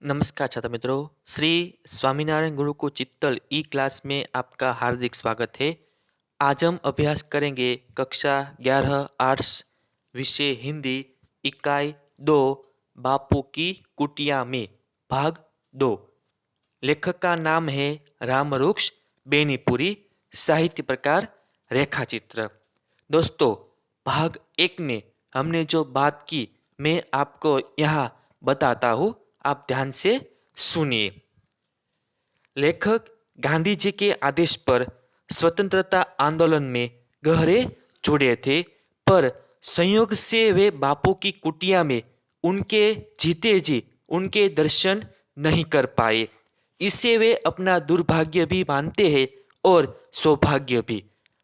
नमस्कार छात्र मित्रों। श्री स्वामीनारायण गुरुकुल चित्तल ई क्लास में आपका हार्दिक स्वागत है। आज हम अभ्यास करेंगे कक्षा 11 आर्ट्स विषय हिंदी इकाई 2 बापू की कुटिया में भाग 2। लेखक का नाम है रामवृक्ष बेनीपुरी। साहित्य प्रकार रेखाचित्र। दोस्तों, भाग 1 में हमने जो बात की मैं आपको यहाँ बताता हूँ, आप ध्यान से सुनिए। लेखक गांधी जी के आदेश पर स्वतंत्रता आंदोलन में गहरे जुड़े थे, पर संयोग से वे बापू की कुटिया में उनके जीते जी उनके दर्शन नहीं कर पाए। इसे वे अपना दुर्भाग्य भी मानते हैं और सौभाग्य भी।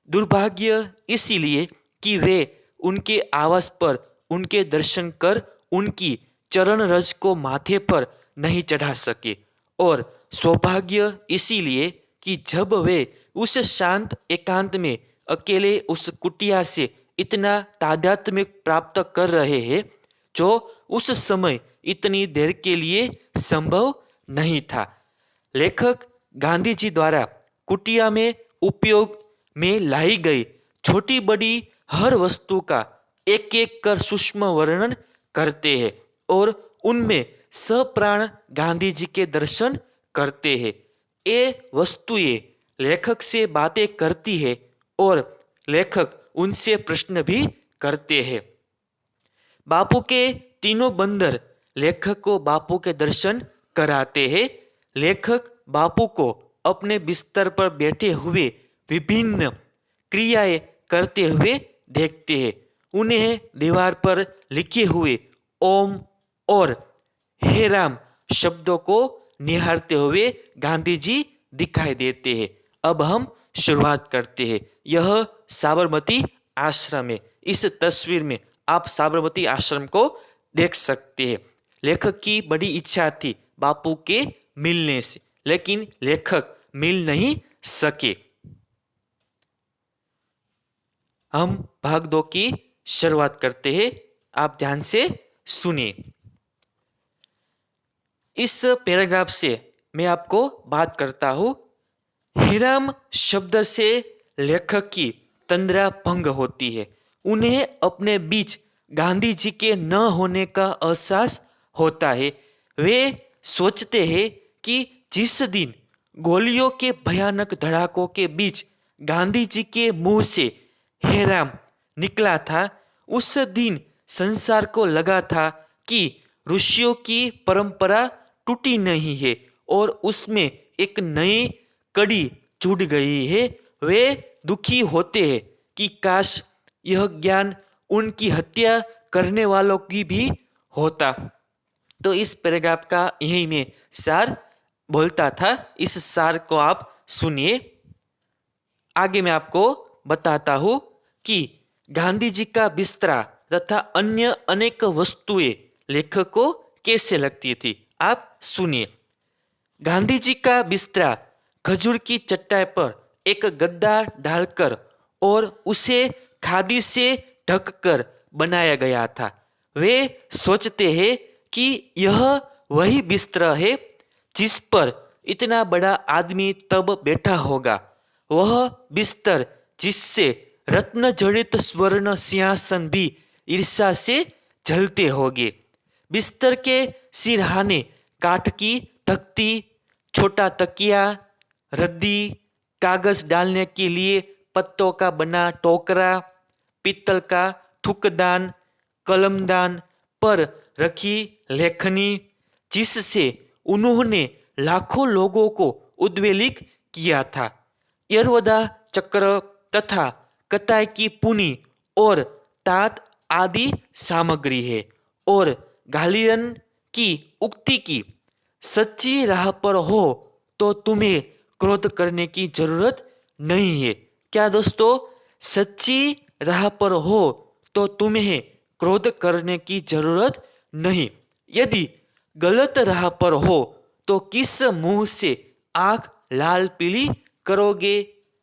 दुर्भाग्य इसीलिए कि वे उनके आवास पर उनके दर्शन कर उनकी चरण रज को माथे पर नहीं चढ़ा सके, और सौभाग्य इसीलिए कि जब वे उस शांत एकांत में अकेले उस कुटिया से इतना तादात्म्य प्राप्त कर रहे हैं जो उस समय इतनी देर के लिए संभव नहीं था। लेखक गांधी जी द्वारा कुटिया में उपयोग में लाई गई छोटी बड़ी हर वस्तु का एक एक कर सूक्ष्म वर्णन करते हैं और उनमें सप्राण गांधी जी के दर्शन करते हैं। ये वस्तुएं लेखक से बातें करती है और लेखक उनसे प्रश्न भी करते हैं। बापू के तीनों बंदर लेखक को बापू के दर्शन कराते हैं। लेखक बापू को अपने बिस्तर पर बैठे हुए विभिन्न क्रियाएं करते हुए देखते हैं। उन्हें दीवार पर लिखे हुए ओम और हे राम शब्दों को निहारते हुए गांधी जी दिखाई देते हैं। अब हम शुरुआत करते हैं। यह साबरमती आश्रम है। इस तस्वीर में आप साबरमती आश्रम को देख सकते हैं। लेखक की बड़ी इच्छा थी बापू के मिलने से, लेकिन लेखक मिल नहीं सके। हम भाग 2 की शुरुआत करते हैं। आप ध्यान से सुनिए। इस पैराग्राफ से मैं आपको बात करता हूँ। हिराम शब्द से लेखक की तंद्रा भंग होती है। उन्हें अपने बीच गांधी जी के न होने का एहसास होता है। वे सोचते हैं कि जिस दिन गोलियों के भयानक धड़ाकों के बीच गांधी जी के मुंह से हे राम निकला था, उस दिन संसार को लगा था कि ऋषियों की परंपरा टूटी नहीं है और उसमें एक नई कड़ी जुड़ गई है। वे दुखी होते हैं कि काश यह ज्ञान उनकी हत्या करने वालों की भी होता। तो इस पैराग्राफ का यही में सार बोलता था। इस सार को आप सुनिए। आगे मैं आपको बताता हूँ कि गांधी जी का बिस्तरा तथा अन्य अनेक वस्तुएं लेखक को कैसे लगती थी, आप सुनिए। गांधी जी का बिस्तरा खजूर की चट्टाई पर एक गद्दा डालकर और उसे खादी से ढककर बनाया गया था। वे सोचते हैं कि यह वही बिस्तरा है जिस पर इतना बड़ा आदमी तब बैठा होगा, वह बिस्तर जिससे रत्न जड़ित स्वर्ण सिंहासन भी ईर्ष्या से जलते होंगे। बिस्तर के सिरहाने काठ की तख्ती, छोटा तकिया, रद्दी, कागज डालने के लिए पत्तों का बना टोकरा, पीतल का थूकदान, कलमदान पर रखी लेखनी जिससे उन्होंने लाखों लोगों को उद्वेलित किया था, यरवदा चक्र तथा कताई की पुनी और तात आदि सामग्री है। और गालियन की उक्ति की सच्ची राह पर हो तो तुम्हें क्रोध करने की जरूरत नहीं है। क्या दोस्तों, सच्ची राह पर हो तो तुम्हें क्रोध करने की जरूरत नहीं। यदि गलत राह पर हो तो किस मुंह से आंख लाल पीली करोगे।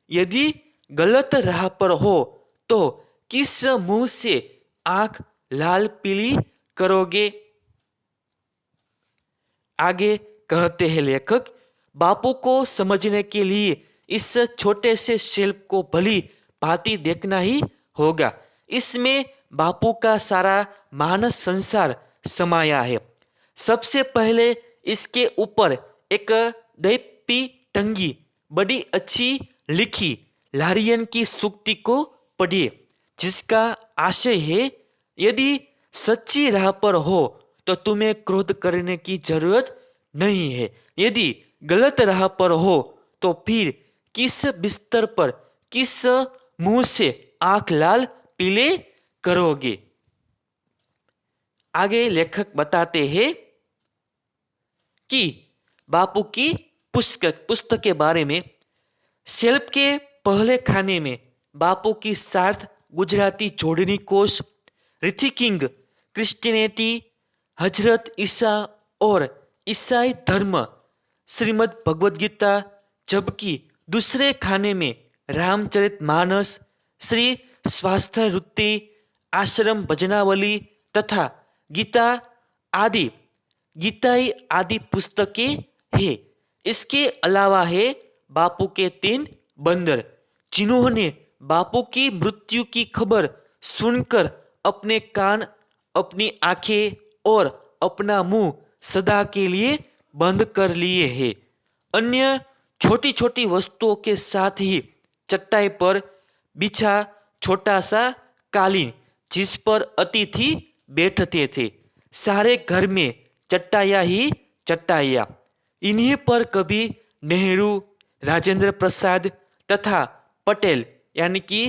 यदि गलत राह पर हो तो किस मुंह से आंख लाल पीली करोगे। आगे कहते हैं लेखक, बापू को समझने के लिए इस छोटे से शिल्प को भली भांति देखना ही होगा। इसमें बापू का सारा मानस संसार समाया है। सबसे पहले इसके ऊपर एक दैपी टंगी बड़ी अच्छी लिखी लारियन की सूक्ति को पढ़िए, जिसका आशय है, यदि सच्ची राह पर हो तो तुम्हें क्रोध करने की जरूरत नहीं है, यदि गलत राह पर हो तो फिर किस बिस्तर पर किस मुंह से आंख लाल पीले करोगे। आगे लेखक बताते हैं कि बापू की पुस्तक के बारे में। शेल्फ के पहले खाने में बापू की सार्थ गुजराती जोड़नी कोश, रिथिकिंग, क्रिश्चियनिटी, हजरत ईसा और ईसाई धर्म, श्रीमद् भगवद गीता, जबकि दूसरे खाने में रामचरितमानस, श्री स्वास्थ्य रुत्ति, आश्रम भजनावली तथा गीता आदि गीताई आदि पुस्तकें हैं। इसके अलावा है बापू के 3 बंदर, जिन्होंने बापू की मृत्यु की खबर सुनकर अपने कान, अपनी आंखें और अपना मुंह सदा के लिए बंद कर लिए हैं। अन्य छोटी छोटी वस्तुओं के साथ ही चटाई पर बिछा छोटा सा कालीन, जिस पर अतिथि बैठते थे। सारे घर में चटाइयाँ ही चटाइयाँ। इन्हीं पर कभी नेहरू, राजेंद्र प्रसाद तथा पटेल यानी कि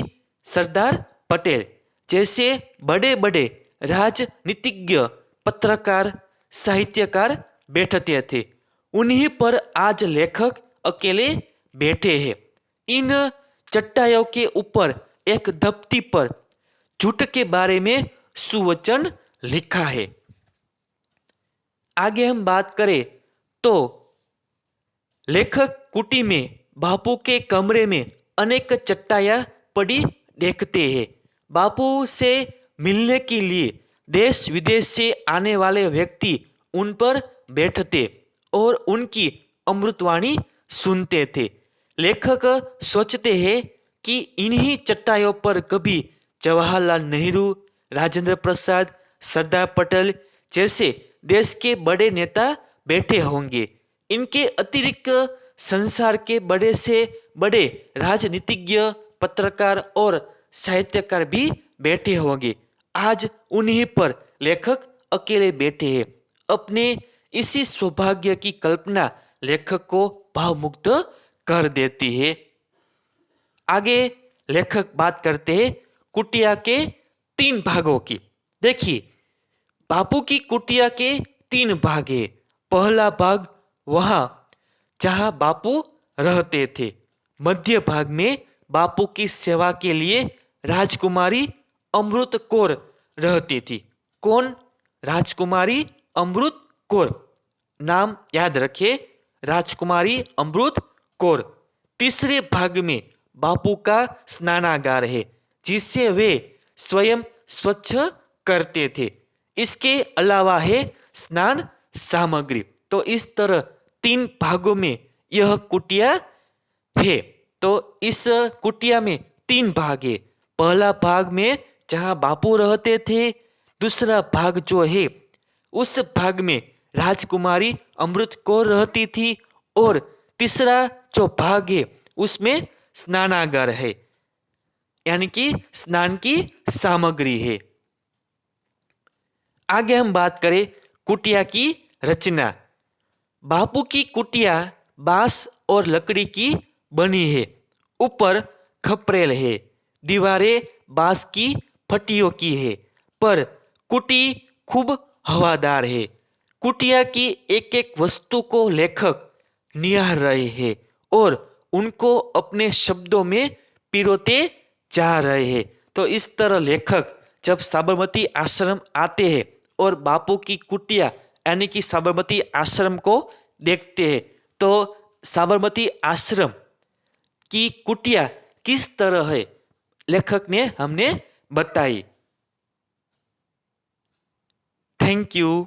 सरदार पटेल जैसे बड़े बड़े राजनीतिज्ञ, पत्रकार, साहित्यकार बैठते थे। उन्हीं पर आज लेखक अकेले बैठे हैं। इन चट्टाइयों के ऊपर एक दफ्ती पर झूठ के बारे में सुवचन लिखा है। आगे हम बात करें तो लेखक कुटी में बापू के कमरे में अनेक चट्टाइयाँ पड़ी देखते हैं। बापू से मिलने के लिए देश विदेश से आने वाले व्यक्ति उन पर बैठते और उनकी अमृतवाणी सुनते थे। लेखक सोचते हैं कि इन्हीं चट्टाइयों पर कभी जवाहरलाल नेहरू, राजेंद्र प्रसाद, सरदार पटेल जैसे देश के बड़े नेता बैठे होंगे। इनके अतिरिक्त संसार के बड़े से बड़े राजनीतिज्ञ, पत्रकार और साहित्यकार भी बैठे होंगे। आज उन्हीं पर लेखक अकेले बैठे हैं। अपने इसी सौभाग्य की कल्पना लेखक को भावमुक्त कर देती है। आगे लेखक बात करते हैं कुटिया के 3 भागों की। देखिए, बापू की कुटिया के 3 भाग है। पहला भाग वहाँ जहाँ बापू रहते थे। मध्य भाग में बापू की सेवा के लिए राजकुमारी अमृत कौर रहती थी। कौन? राजकुमारी अमृत कौर। नाम याद रखे, राजकुमारी अमृत कौर। तीसरे भाग में बापू का स्नानागार है, जिसे वे स्वयं स्वच्छ करते थे। इसके अलावा है स्नान सामग्री। तो इस तरह 3 भागों में यह कुटिया है। तो इस कुटिया में 3 भाग है। पहला भाग में जहाँ बापू रहते थे, दूसरा भाग जो है उस भाग में राजकुमारी अमृत कौर रहती थी और तीसरा जो भाग है उसमें स्नानागार है, यानी कि स्नान की सामग्री है। आगे हम बात करें कुटिया की रचना। बापू की कुटिया बांस और लकड़ी की बनी है। ऊपर खपरेल है, दीवारें बांस की फटियों की है, पर कुटी खूब हवादार है। कुटिया की एक एक वस्तु को लेखक निहार रहे हैं और उनको अपने शब्दों में पिरोते जा रहे हैं। तो इस तरह लेखक जब साबरमती आश्रम आते हैं और बापू की कुटिया यानी कि साबरमती आश्रम को देखते हैं, तो साबरमती आश्रम की कुटिया किस तरह है लेखक ने हमने बताई। Thank you.